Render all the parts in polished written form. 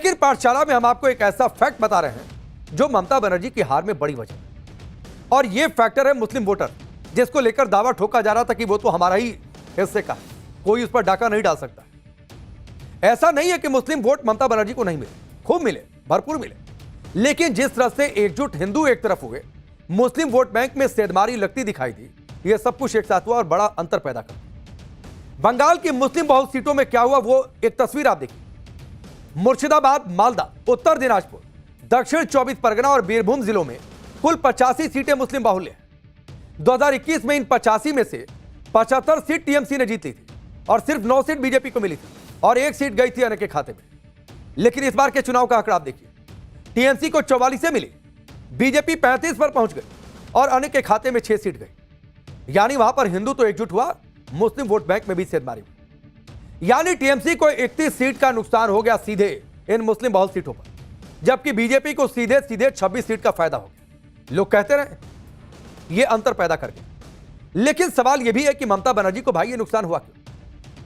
लेकिन पाठशाला में हम आपको एक ऐसा फैक्ट बता रहे हैं जो ममता बनर्जी की हार में बड़ी वजह है, और यह फैक्टर है मुस्लिम वोटर, जिसको लेकर दावा ठोका जा रहा था कि वो तो हमारा ही हिस्से का है, कोई उस पर डाका नहीं डाल सकता। ऐसा नहीं है कि मुस्लिम वोट ममता बनर्जी को नहीं मिले, खूब मिले, भरपूर मिले, लेकिन जिस तरह से एकजुट हिंदू एक तरफ हुए, मुस्लिम वोट बैंक में सेंधमारी लगती दिखाई दी, यह सब कुछ एक साथ हुआ और बड़ा अंतर पैदा कर। बंगाल की मुस्लिम बहुल सीटों में क्या हुआ वो एक तस्वीर आप देखिए। मुर्शिदाबाद, मालदा, उत्तर दिनाजपुर, दक्षिण 24 परगना और बीरभूम जिलों में कुल 85 सीटें मुस्लिम बाहुल्य हैं। 2021 में इन 85 में से 75 सीट टीएमसी ने जीत ली थी और सिर्फ 9 सीट बीजेपी को मिली थी और 1 सीट गई थी अन्य के खाते में। लेकिन इस बार के चुनाव का आंकड़ा आप देखिए, टीएमसी को 44 से मिली, बीजेपी 35 पर पहुंच गई और अन्य के खाते में 6 सीट गई। यानी वहां पर हिंदू तो एकजुट हुआ, मुस्लिम वोट बैंक में भी सेंधमारी हुई। यानी टीएमसी को 31 सीट का नुकसान हो गया सीधे इन मुस्लिम बहुल सीटों पर, जबकि बीजेपी को सीधे सीधे 26 सीट का फायदा हो गया। लोग कहते रहे ये अंतर पैदा कर गया, लेकिन सवाल यह भी है कि ममता बनर्जी को भाई ये नुकसान हुआ क्यों?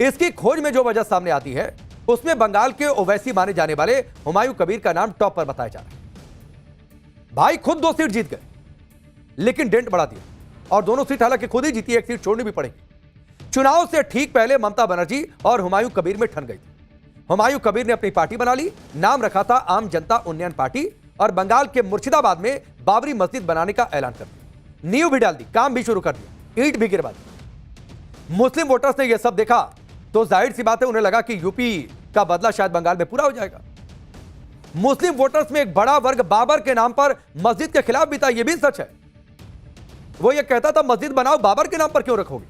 इसकी खोज में जो वजह सामने आती है उसमें बंगाल के ओवैसी माने जाने वाले हुमायूं कबीर का नाम टॉप पर बताया जा रहा है। भाई खुद 2 सीट जीत गए, लेकिन डेंट बढ़ा दिया और दोनों सीट हालांकि खुद ही जीती, 1 सीट छोड़नी भी पड़ेगी। चुनाव से ठीक पहले ममता बनर्जी और हुमायूं कबीर में ठन गई थी। हुमायूं कबीर ने अपनी पार्टी बना ली, नाम रखा था आम जनता उन्नयन पार्टी, और बंगाल के मुर्शिदाबाद में बाबरी मस्जिद बनाने का ऐलान कर दिया, नींव भी डाल दी, काम भी शुरू कर दिया, ईंट भी गिरवा दी। मुस्लिम वोटर्स ने यह सब देखा तो जाहिर सी बात है उन्हें लगा कि यूपी का बदला शायद बंगाल में पूरा हो जाएगा। मुस्लिम वोटर्स में एक बड़ा वर्ग बाबर के नाम पर मस्जिद के खिलाफ भी था, यह भी सच है। वो ये कहता था मस्जिद बनाओ, बाबर के नाम पर क्यों रखोगे?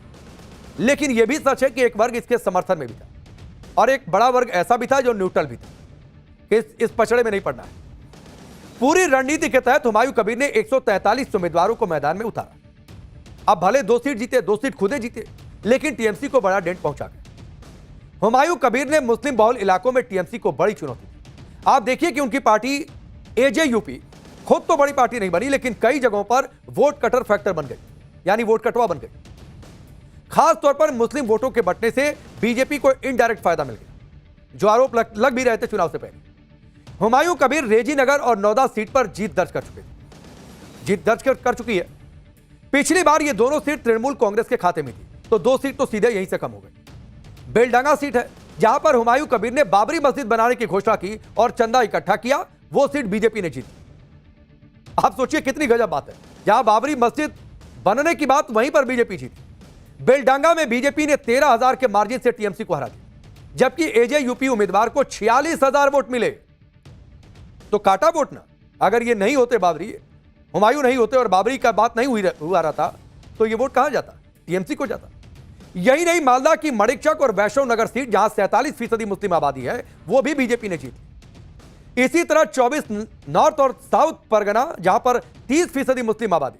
लेकिन यह भी सच है कि एक वर्ग इसके समर्थन में भी था और एक बड़ा वर्ग ऐसा भी था जो न्यूट्रल भी था कि इस पचड़े में नहीं पड़ना है। पूरी रणनीति के तहत हुमायूं कबीर ने 143 उम्मीदवारों को मैदान में उतारा। अब भले 2 सीट जीते, 2 सीट खुदे जीते, लेकिन टीएमसी को बड़ा डेंट पहुंचा गया। हुमायूं कबीर ने मुस्लिम बहुल इलाकों में टीएमसी को बड़ी चुनौती दी। आप देखिए कि उनकी पार्टी एजेयूपी खुद तो बड़ी पार्टी नहीं बनी, लेकिन कई जगहों पर वोट कटर फैक्टर बन गई, यानी वोट कटवा बन गई। खास तौर पर मुस्लिम वोटों के बंटने से बीजेपी को इनडायरेक्ट फायदा मिल गया, जो आरोप लग भी रहे थे चुनाव से पहले। हुमायूं कबीर रेजी नगर और नौदा सीट पर जीत दर्ज कर चुकी है। पिछली बार ये दोनों सीट तृणमूल कांग्रेस के खाते में थी, तो 2 सीट तो सीधे यहीं से कम हो गई। बेलडांगा सीट है जहां पर हुमायूं कबीर ने बाबरी मस्जिद बनाने की घोषणा की और चंदा इकट्ठा किया, वो सीट बीजेपी ने जीती। आप सोचिए कितनी गजब बात है, जहां बाबरी मस्जिद बनने की बात वहीं पर बीजेपी जीती। बेलडांगा में बीजेपी ने 13,000 के मार्जिन से टीएमसी को हरा दिया, जबकि एजेयूपी उम्मीदवार को 46,000 वोट मिले। तो काटा वोट ना, अगर ये नहीं होते बाबरी, हुमायूं नहीं होते और बाबरी का बात नहीं हुआ रहा था, तो ये वोट कहां जाता? टीएमसी को जाता। यही नहीं, मालदा की मणिकचक और वैष्णव नगर सीट जहां 47% मुस्लिम आबादी है, वो भी बीजेपी ने जीती। इसी तरह 24 नॉर्थ और साउथ परगना जहां पर 30% मुस्लिम आबादी,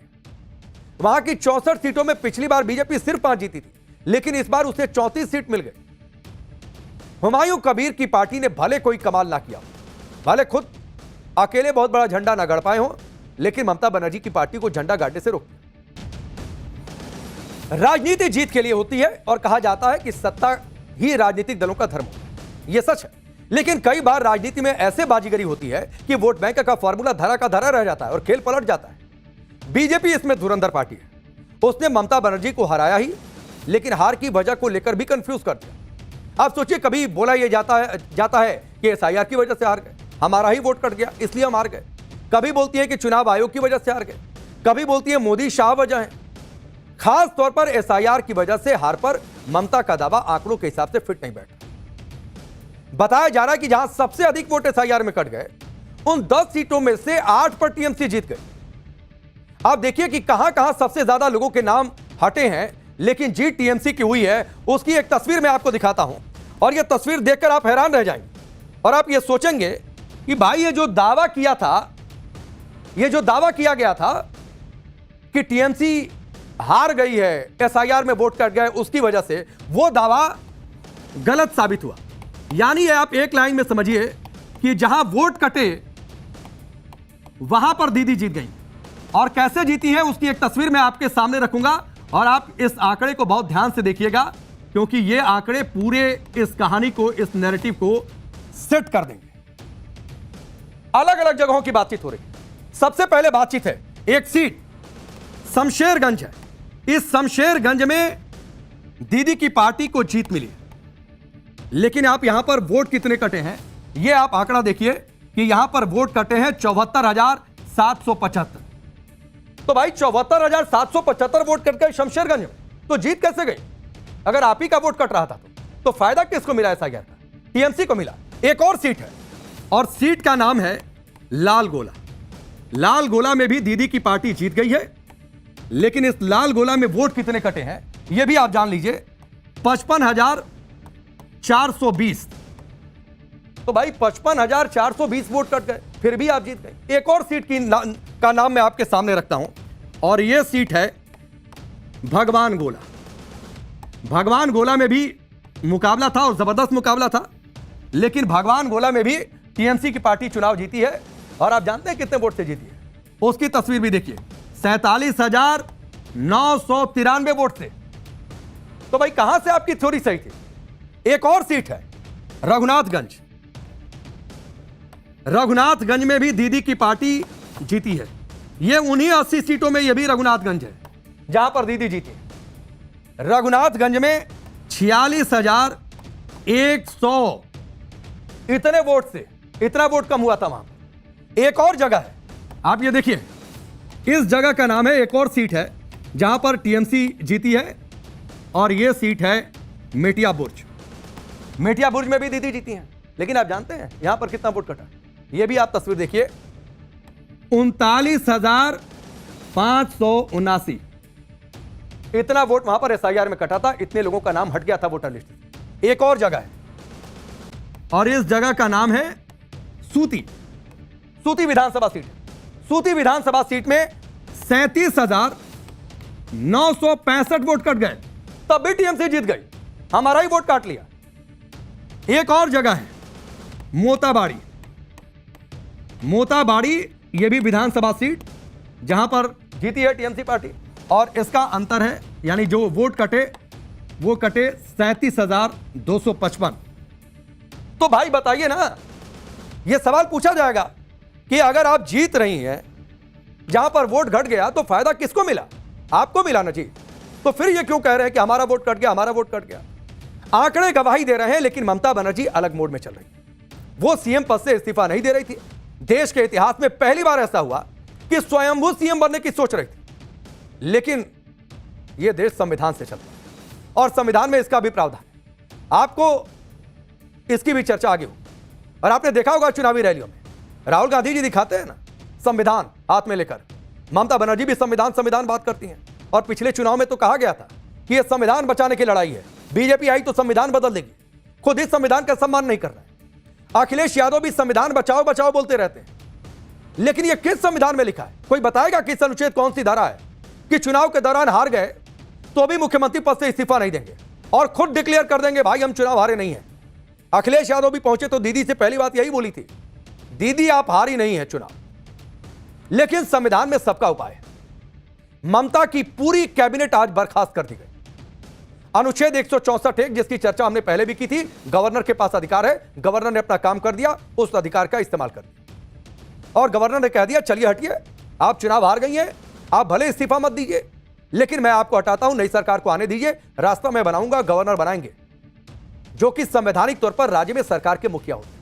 वहां की 64 सीटों में पिछली बार बीजेपी सिर्फ 5 जीती थी, लेकिन इस बार उसे 34 सीट मिल गई। हुमायूं कबीर की पार्टी ने भले कोई कमाल ना किया, भले खुद अकेले बहुत बड़ा झंडा ना गड़ पाए हो, लेकिन ममता बनर्जी की पार्टी को झंडा गाड़ने से रोक दिया। राजनीति जीत के लिए होती है और कहा जाता है कि सत्ता ही राजनीतिक दलों का धर्म है। यह सच है, लेकिन कई बार राजनीति में ऐसे बाजीगरी होती है कि वोट बैंक का फॉर्मूला धरा का धरा रह जाता है और खेल पलट जाता है। बीजेपी इसमें धुरंधर पार्टी है, उसने ममता बनर्जी को हराया ही, लेकिन हार की वजह को लेकर भी कंफ्यूज कर दिया। आप सोचिए, कभी बोला यह जाता है कि एसआईआर की वजह से हार गए, हमारा ही वोट कट गया इसलिए हम हार गए। कभी बोलती है कि चुनाव आयोग की वजह से हार गए, कभी बोलती है मोदी शाह वजह है। खास तौर पर एसआईआर की वजह से हार पर ममता का दावा आंकड़ों के हिसाब से फिट नहीं बैठा। बताया जा रहा है कि जहां सबसे अधिक वोट एसआईआर में कट गए, उन 10 सीटों में से 8 पर टीएमसी जीत गई। आप देखिए कि कहां कहां सबसे ज्यादा लोगों के नाम हटे हैं, लेकिन जीत टीएमसी की हुई है। उसकी एक तस्वीर मैं आपको दिखाता हूं, और यह तस्वीर देखकर आप हैरान रह जाएंगे और आप यह सोचेंगे कि भाई ये जो दावा किया गया था कि टीएमसी हार गई है, एसआईआर में वोट कट गए, उसकी वजह से वो दावा गलत साबित हुआ। यानी आप एक लाइन में समझिए कि जहां वोट कटे वहां पर दीदी जीत गई, और कैसे जीती है उसकी एक तस्वीर मैं आपके सामने रखूंगा, और आप इस आंकड़े को बहुत ध्यान से देखिएगा, क्योंकि ये आंकड़े पूरे इस कहानी को, इस नैरेटिव को सेट कर देंगे। अलग अलग जगहों की बातचीत हो रही है। सबसे पहले बातचीत है, एक सीट शमशेरगंज है। इस शमशेरगंज में दीदी की पार्टी को जीत मिली, लेकिन आप यहां पर वोट कितने कटे हैं, यह आप आंकड़ा देखिए कि यहां पर वोट कटे हैं 74,775। तो भाई 74,775 वोट कट गए शमशेरगंज में, तो जीत कैसे गई? अगर आप ही का वोट कट रहा था तो फायदा किसको मिला? SIR का टीएमसी को मिला। एक और सीट है, और सीट का नाम है लाल गोला। लाल गोला में भी दीदी की पार्टी जीत गई है, लेकिन इस लाल गोला में वोट कितने कटे हैं यह भी आप जान लीजिए, 55,420। तो भाई 55,420 वोट कट गए, फिर भी आप जीत गए। एक और सीट का नाम मैं आपके सामने रखता हूं, और यह सीट है भगवान गोला। भगवान गोला में भी मुकाबला था और जबरदस्त मुकाबला था, लेकिन भगवान गोला में भी टीएमसी की पार्टी चुनाव जीती है। और आप जानते हैं कितने वोट से जीती है? उसकी तस्वीर भी देखिए, 47,993 वोट से। तो भाई कहां से आपकी थ्योरी सही थी? एक और सीट है रघुनाथगंज। रघुनाथगंज में भी दीदी की पार्टी जीती है। यह उन्हीं 80 सीटों में यह भी रघुनाथगंज है जहां पर दीदी जीती है। रघुनाथगंज में 46,100 इतने वोट से, इतना वोट कम हुआ था वहां। एक और जगह है, आप ये देखिए, इस जगह का नाम है, एक और सीट है जहां पर टीएमसी जीती है, और यह सीट है मेटिया बुर्ज। मेटिया बुर्ज में भी दीदी जीती हैं, लेकिन आप जानते हैं यहां पर कितना वोट कटा? यह भी आप तस्वीर देखिए, 39,579 इतना वोट वहां पर SIR में कटा था। इतने लोगों का नाम हट गया था वोटर लिस्ट से। एक और जगह है, और इस जगह का नाम है सूती। सूती विधानसभा सीट। सूती विधानसभा सीट में 37,965 वोट कट गए, तब भी टीएमसी जीत गई, हमारा ही वोट काट लिया। एक और जगह है मोताबाड़ी। मोताबाड़ी यह भी विधानसभा सीट जहां पर जीती है टीएमसी पार्टी, और इसका अंतर है, यानी जो वोट कटे वो कटे 37,255। तो भाई बताइए ना, यह सवाल पूछा जाएगा कि अगर आप जीत रही हैं जहां पर वोट घट गया तो फायदा किसको मिला? आपको मिला ना जी। तो फिर यह क्यों कह रहे हैं कि हमारा वोट कट गया, हमारा वोट कट गया? आंकड़े गवाही दे रहे हैं, लेकिन ममता बनर्जी अलग मोड में चल रही है। वो सीएम पद से इस्तीफा नहीं दे रही थी। देश के इतिहास में पहली बार ऐसा हुआ कि स्वयंभू सीएम बनने की सोच रही थी, लेकिन यह देश संविधान से चलता है, और संविधान में इसका भी प्रावधान है। आपको इसकी भी चर्चा आगे हो। और आपने देखा होगा चुनावी रैलियों में राहुल गांधी जी दिखाते हैं ना संविधान हाथ में लेकर, ममता बनर्जी भी संविधान बात करती हैं। और पिछले चुनाव में तो कहा गया था कि यह संविधान बचाने की लड़ाई है, बीजेपी आई तो संविधान बदल देगी। खुद इस संविधान का सम्मान नहीं कर रहे हैं। अखिलेश यादव भी संविधान बचाओ बचाओ बोलते रहते हैं, लेकिन यह किस संविधान में लिखा है? कोई बताएगा किस अनुच्छेद, कौन सी धारा है कि चुनाव के दौरान हार गए तो भी मुख्यमंत्री पद से इस्तीफा नहीं देंगे और खुद डिक्लेयर कर देंगे भाई हम चुनाव हारे नहीं है। अखिलेश यादव भी पहुंचे तो दीदी से पहली बात यही बोली थी, दीदी आप हारी नहीं है चुनाव। लेकिन संविधान में सबका उपाय है। ममता की पूरी कैबिनेट आज बर्खास्त कर दी गई। अनुच्छेद 164 जिसकी चर्चा हमने पहले भी की थी, गवर्नर के पास अधिकार है, गवर्नर ने अपना काम कर दिया, उस अधिकार का इस्तेमाल कर दिया और गवर्नर ने कह दिया चलिए हटिए, आप चुनाव हार गई हैं, आप भले इस्तीफा मत दीजिए, लेकिन मैं आपको हटाता हूं, नई सरकार को आने दीजिए, रास्ता मैं बनाऊंगा, गवर्नर बनाएंगे, जो कि संवैधानिक तौर पर राज्य में सरकार के मुखिया होते।